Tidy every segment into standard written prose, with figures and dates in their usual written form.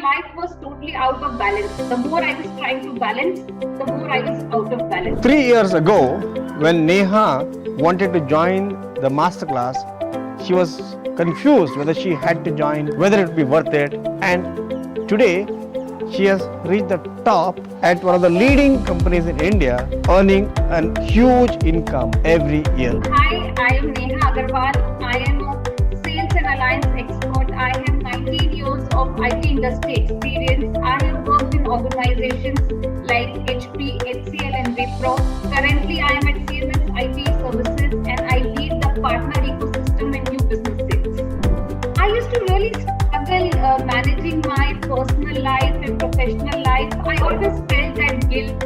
life was totally out of balance. The more I was trying to balance, the more I was out of balance. 3 years ago, when Neha wanted to join the masterclass, she was confused whether she had to join, whether it would be worth it. And today, she has reached the top at one of the leading companies in India, earning a huge income every year. Hi, I am Neha Agarwal. I am a sales and alliance expert. I have 19 years of IT industry experience. I have worked in organizations like HP, HCL and Wipro. Currently, I am at CMS IT Services and I lead the partner ecosystem and new businesses. I used to really struggle managing my personal life and professional life. I always felt that guilt,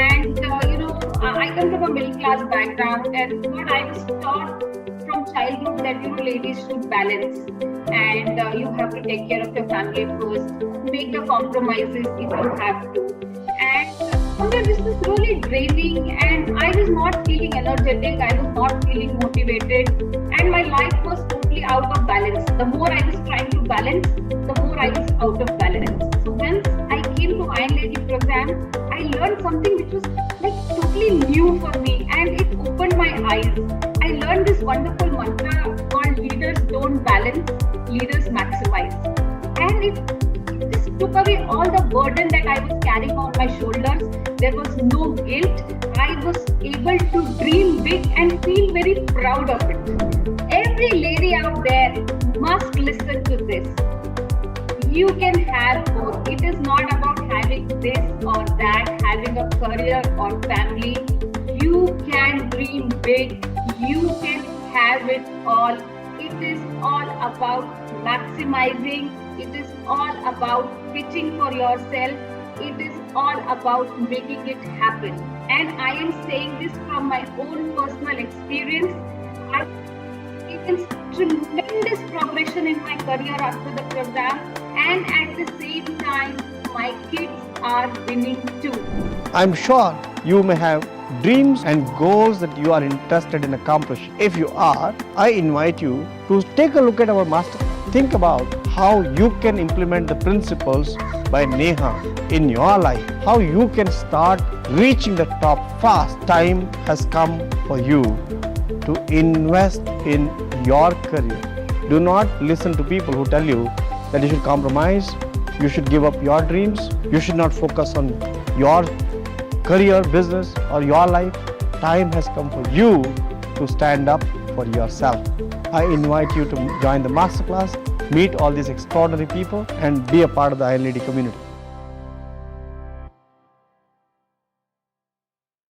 and I come from a middle class background, and what I was taught from childhood that ladies should balance, and you have to take care of your family first, make the compromises if you have to, and somewhere this was really draining, and I was not feeling energetic, I was not feeling motivated, and my life was totally out of balance. The more I was trying to balance, the more I was out of balance. So once I came to Iron Lady program, I learned something which was like totally new for me, and it opened my eyes. I learned this wonderful mantra called leaders don't balance, leaders maximize. And it just took away all the burden that I was carrying on my shoulders. There was no guilt. I was able to dream big and feel very proud of it. Every lady out there must listen to this. You can have both. It is not about having this or that, having a career or family. You can dream big. You can have it all. It is all about maximizing. It is all about pitching for yourself. It is all about making it happen. And I am saying this from my own personal experience. I've experienced tremendous progression in my career after the program, and at the same time, my kids are winning too. I'm sure you may have dreams and goals that you are interested in accomplishing. If you are, I invite you to take a look at our master. Think about how you can implement the principles by Neha in your life, how you can start reaching the top fast. Time has come for you to invest in your career. Do not listen to people who tell you that you should compromise, you should give up your dreams, you should not focus on your career, business or your life. Time has come for you to stand up for yourself. I invite you to join the masterclass, meet all these extraordinary people and be a part of the Iron Lady community.